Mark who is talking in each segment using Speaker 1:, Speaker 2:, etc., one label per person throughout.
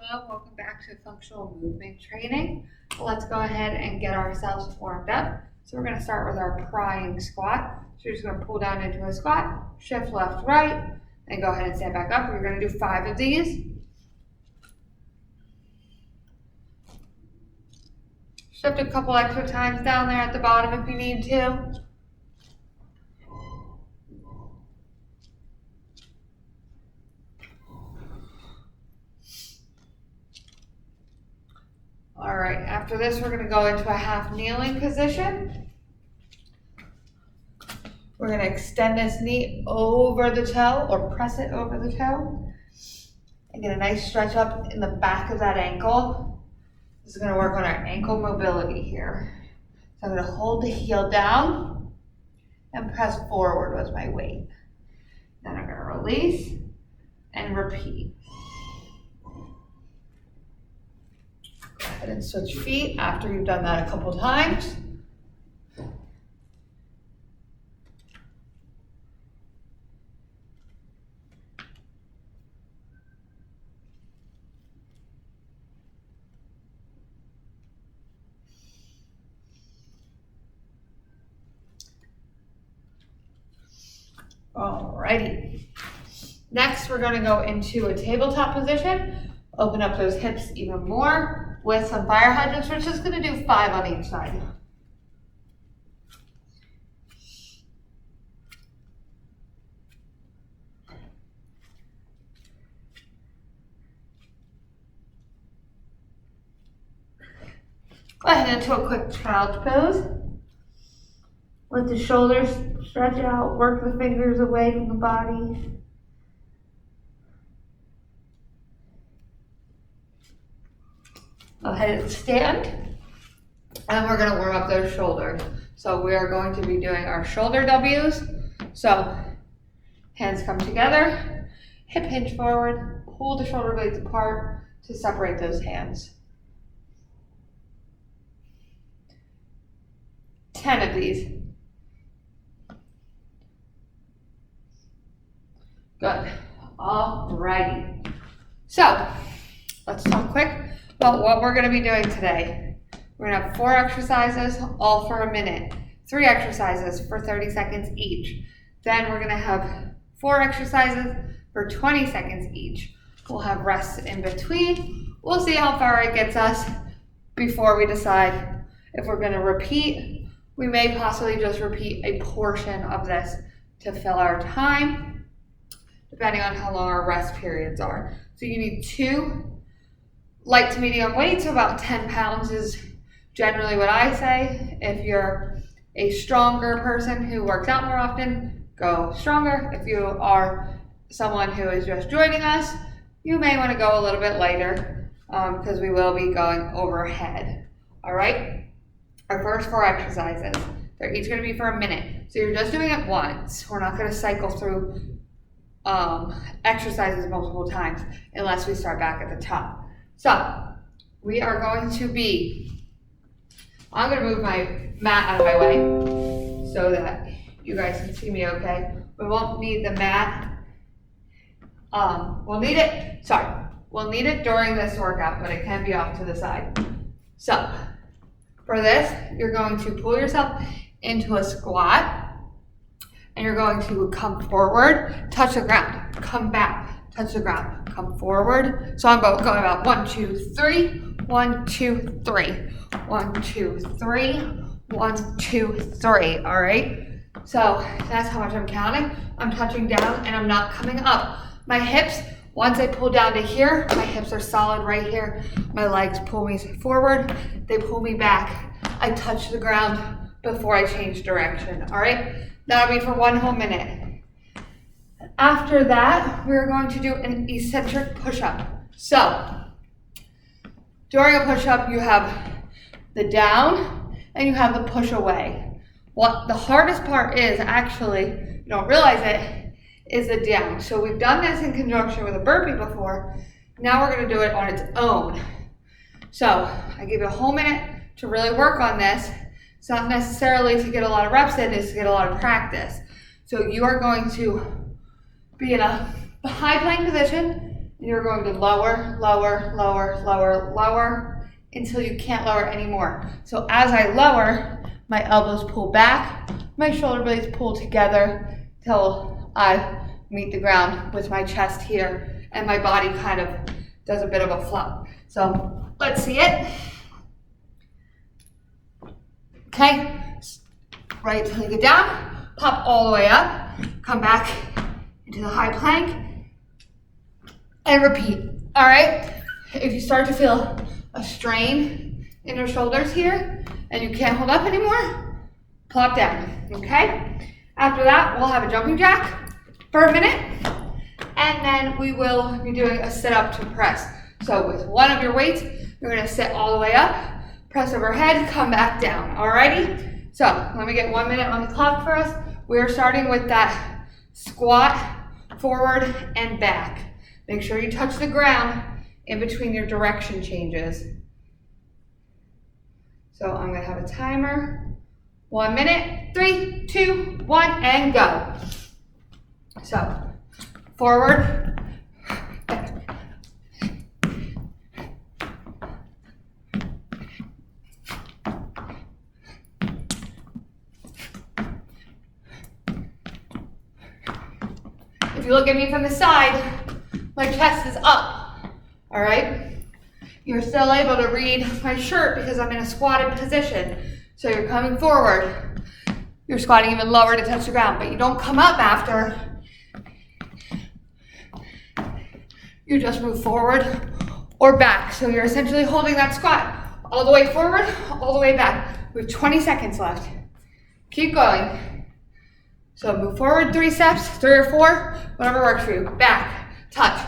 Speaker 1: Hello, welcome back to functional movement training. Let's go ahead and get ourselves warmed up. So we're going to start with our prying squat. So you're just going to pull down into a squat, shift left, right, and go ahead and stand back up. We're going to do 5 of these. Shift a couple extra times down there at the bottom if you need to. All right, after this, we're going to go into a half kneeling position. We're going to extend this knee over the toe or press it over the toe and get a nice stretch up in the back of that ankle. This is going to work on our ankle mobility here. So I'm going to hold the heel down and press forward with my weight. Then I'm going to release and repeat. Go ahead and switch feet after you've done that a couple times. Alrighty. Next, we're going to go into a tabletop position. Open up those hips even more with some fire hydrants. We're just going to do 5 on each side. Go ahead into a quick child's pose. Let the shoulders stretch out, work the fingers away from the body. Go ahead and stand. And we're going to warm up those shoulders. So we are going to be doing our shoulder W's. So hands come together, hip hinge forward, pull the shoulder blades apart to separate those hands. 10 of these. Good. Alrighty. So let's talk quick about what we're going to be doing today. We're going to have 4 exercises, all for a minute. 3 exercises for 30 seconds each. Then we're going to have 4 exercises for 20 seconds each. We'll have rests in between. We'll see how far it gets us before we decide if we're going to repeat. We may possibly just repeat a portion of this to fill our time, depending on how long our rest periods are. So you need 2 light to medium weights, so about 10 pounds is generally what I say. If you're a stronger person who works out more often, go stronger. If you are someone who is just joining us, you may want to go a little bit lighter because we will be going overhead. All right? Our first 4 exercises, they're each going to be for a minute. So you're just doing it once. We're not going to cycle through exercises multiple times unless we start back at the top. So we are going to be, I'm going to move my mat out of my way so that you guys can see me okay. We won't need the mat. We'll need it during this workout, but it can be off to the side. So for this, you're going to pull yourself into a squat and you're going to come forward, touch the ground, come back, touch the ground, come forward. So I'm going about 1, 2, 3, 1, 2, 3, 1, 2, 3, 1, 2, 3. All right. So that's how much I'm counting. I'm touching down and I'm not coming up. My hips, once I pull down to here, my hips are solid right here. My legs pull me forward. They pull me back. I touch the ground before I change direction. All right. That'll be for 1 whole minute. After that, we're going to do an eccentric push-up. So during a push-up, you have the down and you have the push away. What the hardest part is, actually, you don't realize it, is the down. So we've done this in conjunction with a burpee before. Now we're going to do it on its own. So I give you a whole minute to really work on this. It's not necessarily to get a lot of reps in, it's to get a lot of practice. So you are going to be in a high plank position And you're going to lower, lower, lower, lower, lower until you can't lower anymore. So as I lower, my elbows pull back, my shoulder blades pull together till I meet the ground with my chest here and my body kind of does a bit of a flop. So let's see it. Okay, right leg it down, pop all the way up, come back into the high plank, and repeat. All right, if you start to feel a strain in your shoulders here and you can't hold up anymore, plop down, okay? After that, we'll have a jumping jack for a minute, and then we will be doing a sit-up to press. So with one of your weights, you're gonna sit all the way up, press overhead, come back down, alrighty? So let me get 1 minute on the clock for us. We're starting with that squat, forward and back. Make sure you touch the ground in between your direction changes. So I'm gonna have a timer. 1 minute, 3, 2, 1, and go. So forward. If you look at me from the side, my chest is up, all right? You're still able to read my shirt because I'm in a squatted position. So you're coming forward. You're squatting even lower to touch the ground, but you don't come up after. You just move forward or back. So you're essentially holding that squat all the way forward, all the way back. We have 20 seconds left. Keep going. So move forward 3 steps, 3 or 4, whatever works for you. Back, touch,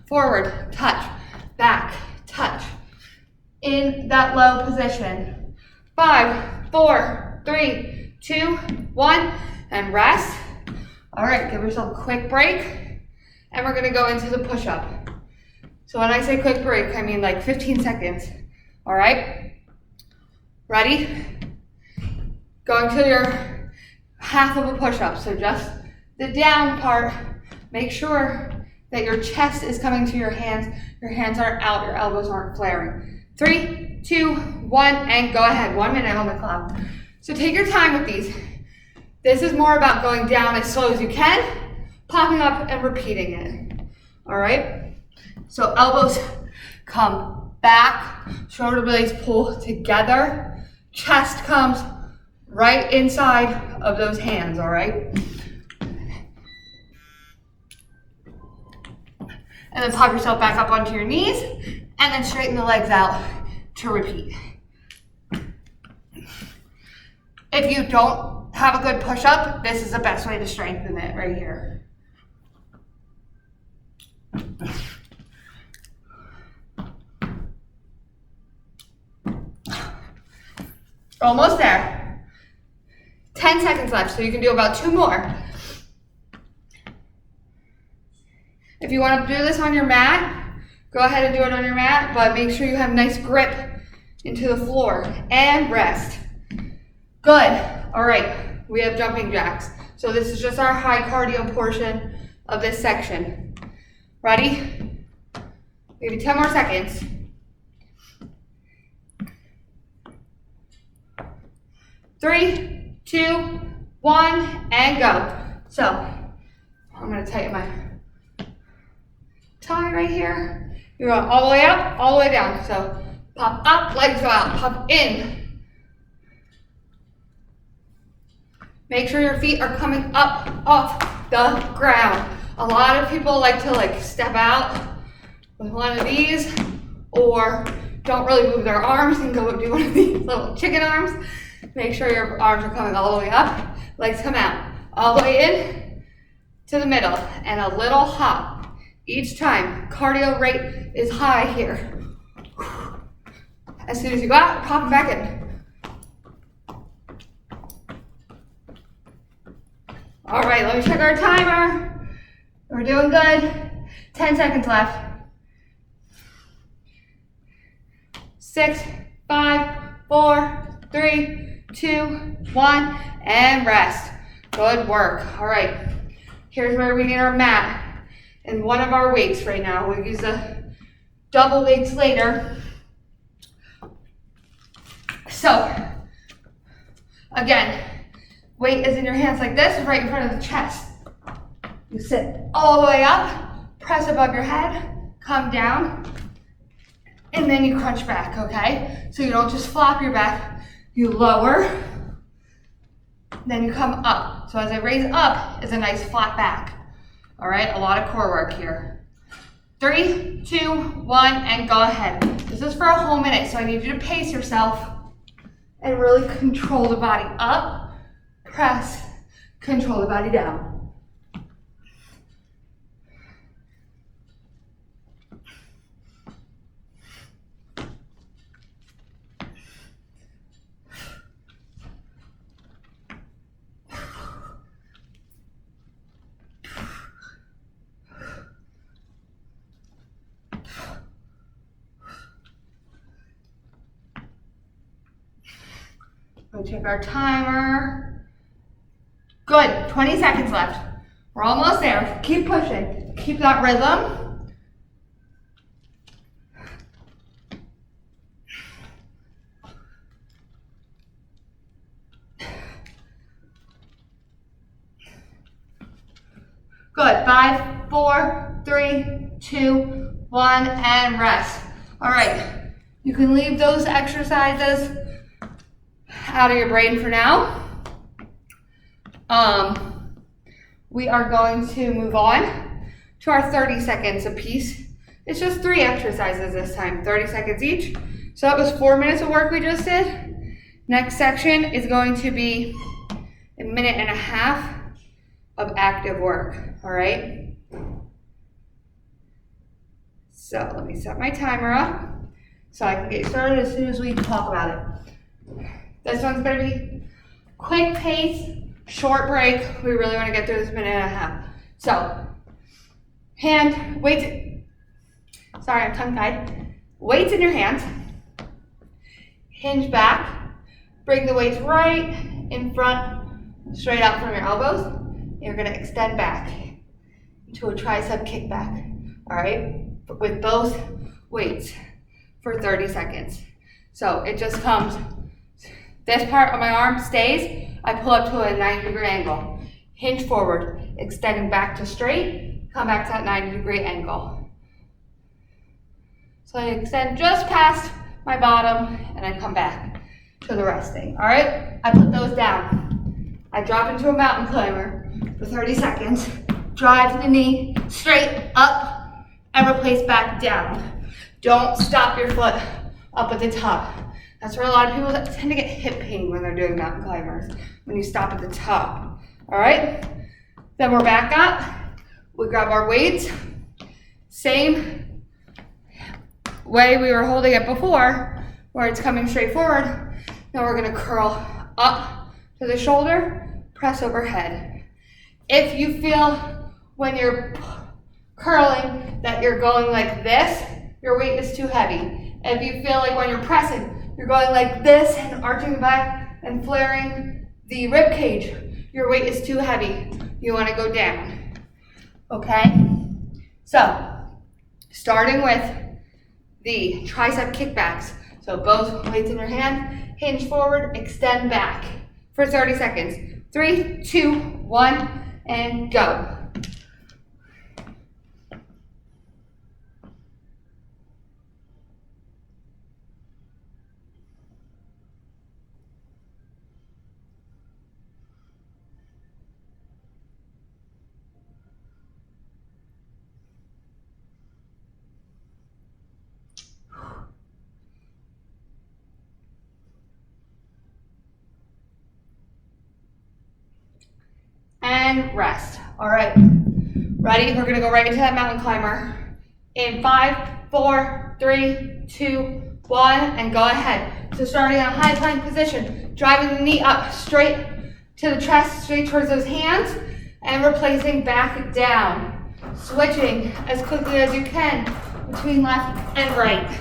Speaker 1: forward, touch, back, touch. In that low position. 5, 4, 3, 2, 1, and rest. All right, give yourself a quick break, and we're gonna go into the push-up. So when I say quick break, I mean like 15 seconds. All right, ready? Going to your half of a push-up, so just the down part. Make sure that your chest is coming to your hands aren't out, your elbows aren't flaring. 3, 2, 1, and go ahead. 1 minute on the clock. So take your time with these. This is more about going down as slow as you can, popping up and repeating it. All right? So elbows come back, shoulder blades pull together, chest comes right inside of those hands, all right? And then pop yourself back up onto your knees, and then straighten the legs out to repeat. If you don't have a good push-up, this is the best way to strengthen it right here. Almost there. 10 seconds left, so you can do about 2 more. If you want to do this on your mat, go ahead and do it on your mat, but make sure you have nice grip into the floor and rest. Good. All right, we have jumping jacks. So this is just our high cardio portion of this section. Ready? Maybe 10 more seconds. 3, 2, 1, and go. So I'm gonna tighten my tie right here. You're going all the way up, all the way down. So pop up, legs go out, pop in. Make sure your feet are coming up off the ground. A lot of people like to step out with one of these, or don't really move their arms and go do one of these little chicken arms. Make sure your arms are coming all the way up, legs come out, all the way in to the middle, and a little hop. Each time, cardio rate is high here. As soon as you go out, pop it back in. All right, let me check our timer. We're doing good. 10 seconds left. 6, 5, 4, 3, 2, 1, and rest. Good work. All right, here's where we need our mat. in one of our weights right now. We'll use the double weights later. So, again, weight is in your hands like this, right in front of the chest. You sit all the way up, press above your head, come down, and then you crunch back, okay? So you don't just flop your back, you lower, then you come up. So as I raise up, is a nice flat back. All right, a lot of core work here. 3, 2, 1, and go ahead. This is for a whole minute, so I need you to pace yourself and really control the body up, press, control the body down. We'll check our timer. Good, 20 seconds left. We're almost there. Keep pushing. Keep that rhythm. Good, 5, 4, 3, 2, 1, and rest. All right, you can leave those exercises out of your brain for now. We are going to move on to our 30 seconds apiece. It's just 3 exercises this time, 30 seconds each. So that was 4 minutes of work we just did. Next section is going to be a minute and a half of active work, all right? So let me set my timer up so I can get started as soon as we talk about it. This one's gonna be quick pace, short break. We really wanna get through this minute and a half. So, I'm tongue-tied. Weights in your hands. Hinge back. Bring the weights right in front, straight out from your elbows. You're gonna extend back into a tricep kickback, all right? With both weights for 30 seconds. So it just comes, this part of my arm stays, I pull up to a 90-degree angle. Hinge forward, extending back to straight, come back to that 90-degree angle. So I extend just past my bottom and I come back to the resting, all right? I put those down. I drop into a mountain climber for 30 seconds, drive the knee straight up and replace back down. Don't stop your foot up at the top. That's where a lot of people tend to get hip pain when they're doing mountain climbers, when you stop at the top, all right? Then we're back up, we grab our weights, same way we were holding it before, where it's coming straight forward. Now we're gonna curl up to the shoulder, press overhead. If you feel when you're curling that you're going like this, your weight is too heavy. If you feel like when you're pressing, you're going like this and arching back and flaring the rib cage, your weight is too heavy. You want to go down, okay? So, starting with the tricep kickbacks. So both weights in your hand, hinge forward, extend back for 30 seconds. 3, 2, 1, and go. And rest. All right, ready? We're gonna go right into that mountain climber. In 5, 4, 3, 2, 1, and go ahead. So starting in a high plank position, driving the knee up straight to the chest, straight towards those hands, and replacing back down. Switching as quickly as you can between left and right.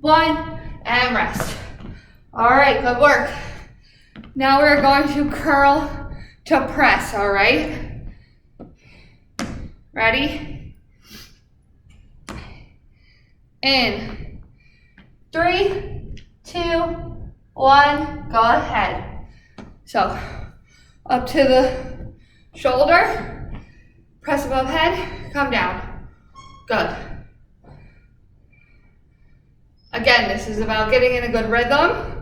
Speaker 1: 1, and rest. All right, good work. Now we're going to curl to press, all right? Ready? In 3, 2, 1, go ahead. So, up to the shoulder, press above head, come down. Good. Again, this is about getting in a good rhythm.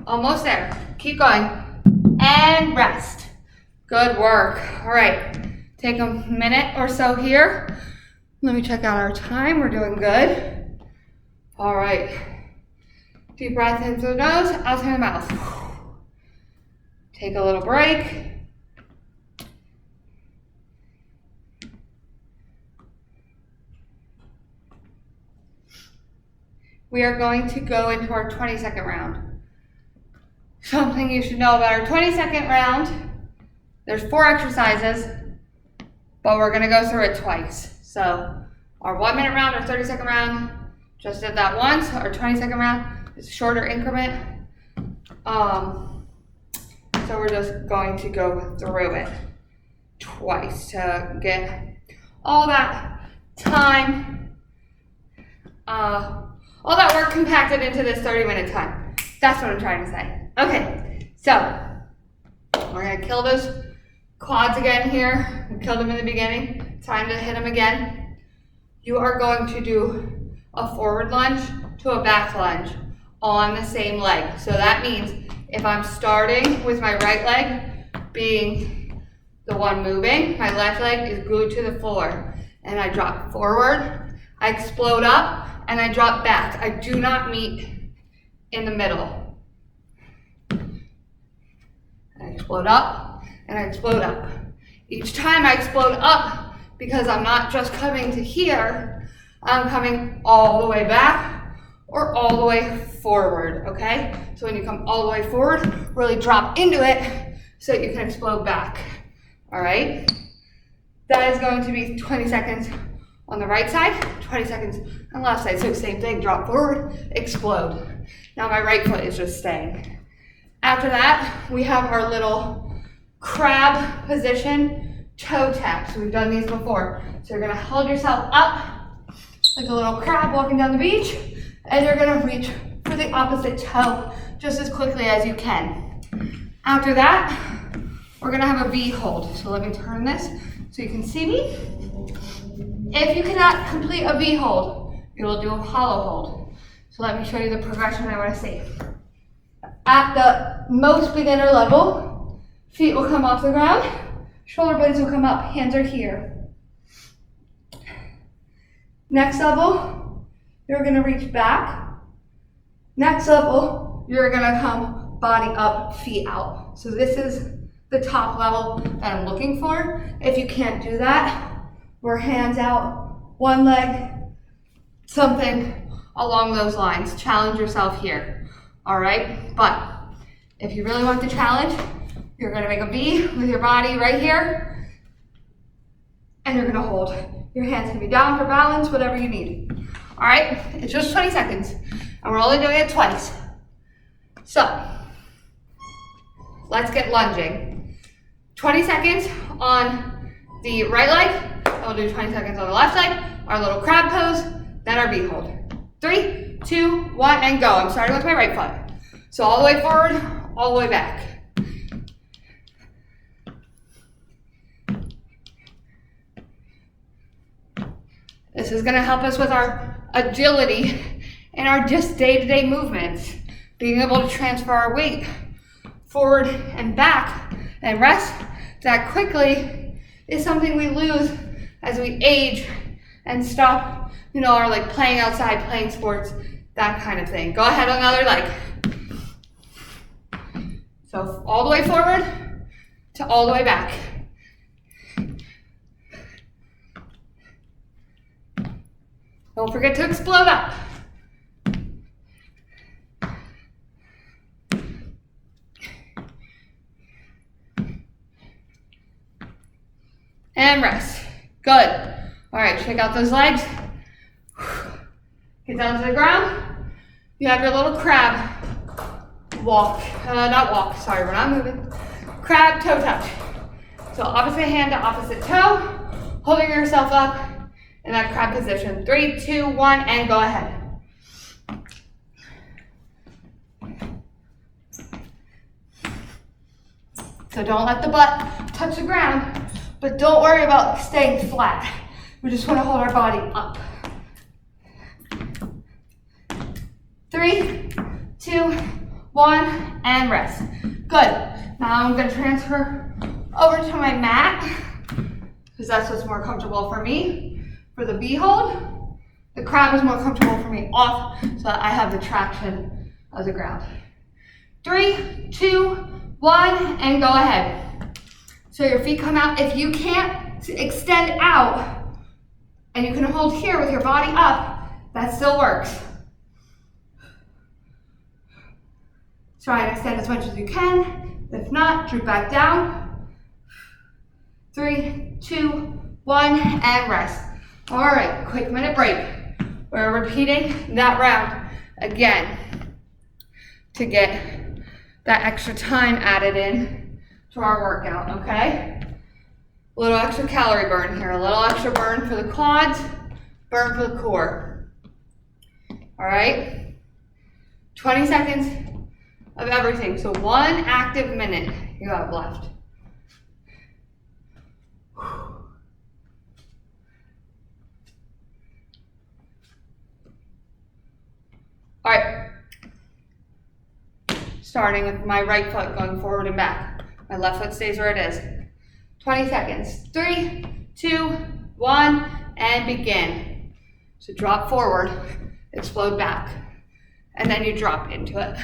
Speaker 1: Almost there. Keep going. And rest. Good work. All right. Take a minute or so here. Let me check out our time. We're doing good. All right. Deep breath in through the nose, out through the mouth. Take a little break. We are going to go into our 20-second round. Something you should know about our 20-second round, there's 4 exercises, but we're gonna go through it twice. So our 1-minute round, our 30-second round, just did that once. Our 20-second round is a shorter increment. So we're just going to go through it twice to get all that time, all that work compacted into this 30-minute time. That's what I'm trying to say. Okay, so we're gonna kill those quads again here. We killed them in the beginning. Time to hit them again. You are going to do a forward lunge to a back lunge on the same leg. So that means if I'm starting with my right leg being the one moving, my left leg is glued to the floor, and I drop forward, I explode up, and I drop back. I do not meet in the middle. I explode up, and I explode up. Each time I explode up, because I'm not just coming to here, I'm coming all the way back or all the way forward, okay? So when you come all the way forward, really drop into it so that you can explode back, all right? That is going to be 20 seconds on the right side, 20 seconds on the left side. So same thing, drop forward, explode. Now my right foot is just staying. After that, we have our little crab position toe taps. We've done these before. So you're gonna hold yourself up like a little crab walking down the beach, and you're gonna reach for the opposite toe just as quickly as you can. After that, we're gonna have a V hold. So let me turn this so you can see me. If you cannot complete a V hold, you will do a hollow hold. So let me show you the progression I wanna see. At the most beginner level, feet will come off the ground, shoulder blades will come up, hands are here. Next level, you're gonna reach back. Next level, you're gonna come body up, feet out. So this is the top level that I'm looking for. If you can't do that, we're hands out, one leg, something along those lines. Challenge yourself here, all right? But if you really want the challenge, you're gonna make a V with your body right here, and you're gonna hold. Your hands can be down for balance, whatever you need. All right, it's just 20 seconds, and we're only doing it twice. So, let's get lunging. 20 seconds on the right leg, and we'll do 20 seconds on the left leg, our little crab pose, then our V hold. 3, 2, 1, and go. I'm starting with my right foot. So all the way forward, all the way back. This is gonna help us with our agility and our just day-to-day movements. Being able to transfer our weight forward and back and rest that quickly is something we lose as we age and stop, our like playing outside, playing sports, that kind of thing. Go ahead on the other leg. So all the way forward to all the way back. Don't forget to explode up. and rest. Good. All right, shake out those legs. Get down to the ground. You have your little crab walk, not walk, sorry, we're not moving. Crab toe touch. So opposite hand to opposite toe, holding yourself up in that crab position. 3, 2, 1, and go ahead. So don't let the butt touch the ground, but don't worry about staying flat. We just want to hold our body up. 3, 2, 1, and rest. Good. Now I'm going to transfer over to my mat, because that's what's more comfortable for me. For the V hold, the crab is more comfortable for me off, so that I have the traction of the ground. 3, 2, 1, and go ahead. So your feet come out. If you can't extend out, and you can hold here with your body up, that still works. Try and extend as much as you can. If not, droop back down. 3, 2, 1, and rest. All right, quick minute break. We're repeating that round again to get that extra time added in to our workout, okay? A little extra calorie burn here, a little extra burn for the quads, burn for the core. All right? 20 seconds of everything. So 1 active minute you have left. All right. Starting with my right foot going forward and back. My left foot stays where it is. 20 seconds. 3, 2, 1, and begin. So drop forward, explode back, and then you drop into it.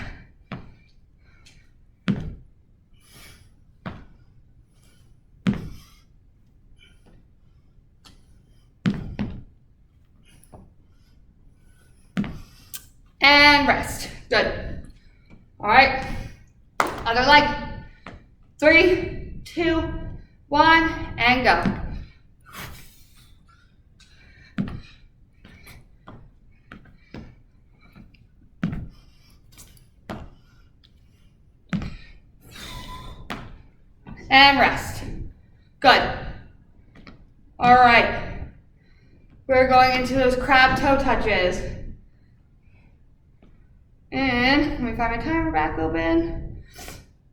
Speaker 1: And rest. Good. All right. Other leg. 3, 2, 1, and go. And rest. Good. All right. We're going into those crab toe touches. And let me find my timer back open.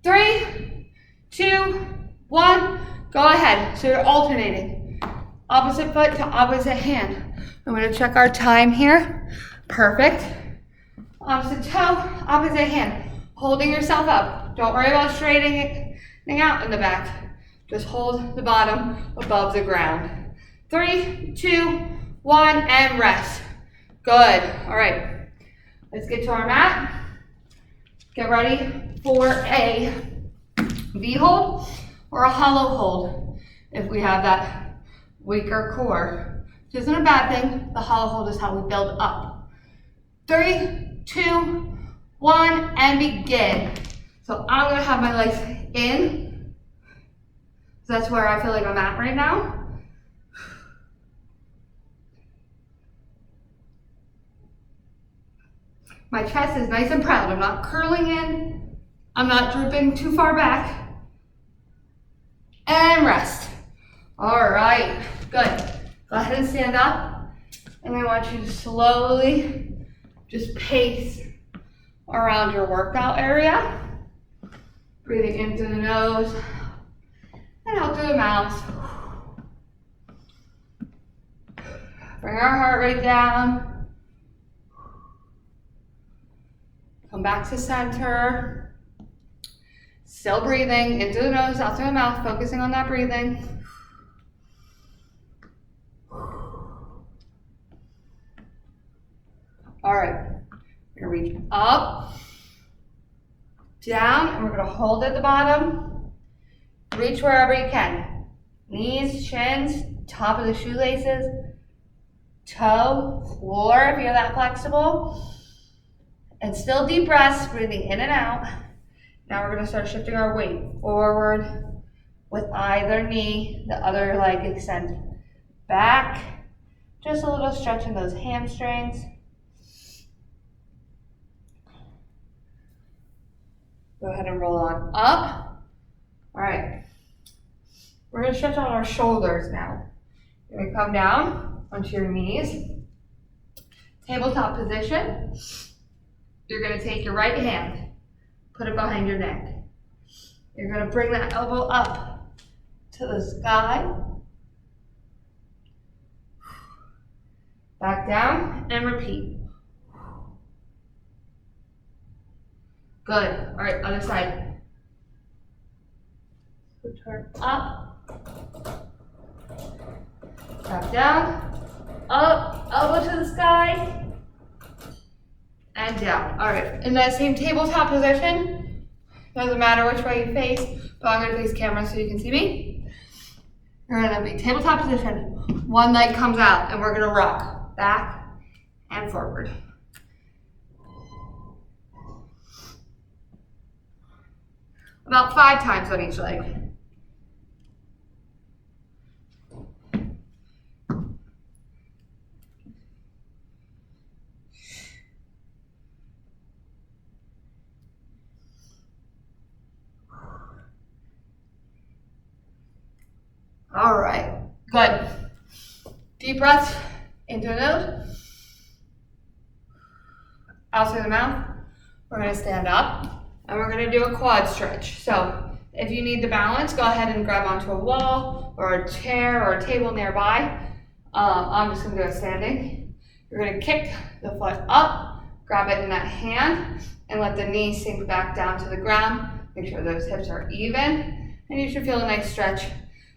Speaker 1: 3, 2, 1, go ahead. So you're alternating. Opposite foot to opposite hand. I'm gonna check our time here. Perfect. Opposite toe, opposite hand. Holding yourself up. Don't worry about straightening out in the back. Just hold the bottom above the ground. 3, 2, 1, and rest. Good. All right. Let's get to our mat. Get ready for a V hold or a hollow hold if we have that weaker core. Which isn't a bad thing. The hollow hold is how we build up. 3, 2, 1, and begin. So I'm gonna have my legs in. So that's where I feel like I'm at right now. My chest is nice and proud. I'm not curling in. I'm not drooping too far back. And rest. All right, good. Go ahead and stand up. And I want you to slowly just pace around your workout area. Breathing in through the nose and out through the mouth. Bring our heart rate down. Come back to center. Still breathing in through the nose, out through the mouth, focusing on that breathing. All right, we're gonna reach up, down, and we're gonna hold at the bottom. Reach wherever you can. Knees, shins, top of the shoelaces, toe, floor if you're that flexible. And still deep breaths, breathing in and out. Now we're gonna start shifting our weight forward, with either knee, the other leg extend back. Just a little stretch in those hamstrings. Go ahead and roll on up. All right. We're gonna stretch out our shoulders now. You're gonna come down onto your knees. Tabletop position. You're gonna take your right hand, put it behind your neck. You're gonna bring that elbow up to the sky. Back down and repeat. Good. All right, other side. So turn up, back down, up, elbow to the sky, and down. All right, in that same tabletop position, doesn't matter which way you face, but I'm gonna face camera so you can see me. You're gonna be tabletop position. One leg comes out and we're gonna rock back and forward. About 5 times on each leg. All right, good. Deep breaths into the nose, out through the mouth. We're gonna stand up. And we're gonna do a quad stretch. So if you need the balance, go ahead and grab onto a wall or a chair or a table nearby. I'm just gonna do it standing. You're gonna kick the foot up, grab it in that hand, and let the knee sink back down to the ground. Make sure those hips are even. And you should feel a nice stretch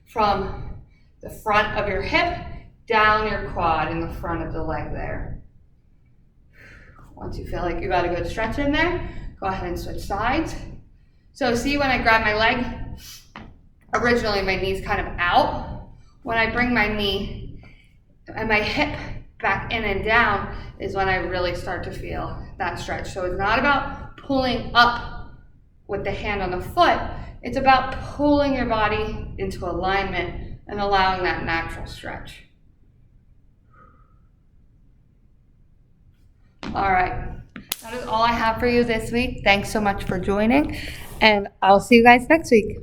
Speaker 1: from the front of your hip down your quad in the front of the leg there. Once you feel like you got a good stretch in there, go ahead and switch sides. So see, when I grab my leg, originally my knee's kind of out. When I bring my knee and my hip back in and down is when I really start to feel that stretch. So it's not about pulling up with the hand on the foot. It's about pulling your body into alignment and allowing that natural stretch. All right. That is all I have for you this week. Thanks so much for joining, and I'll see you guys next week.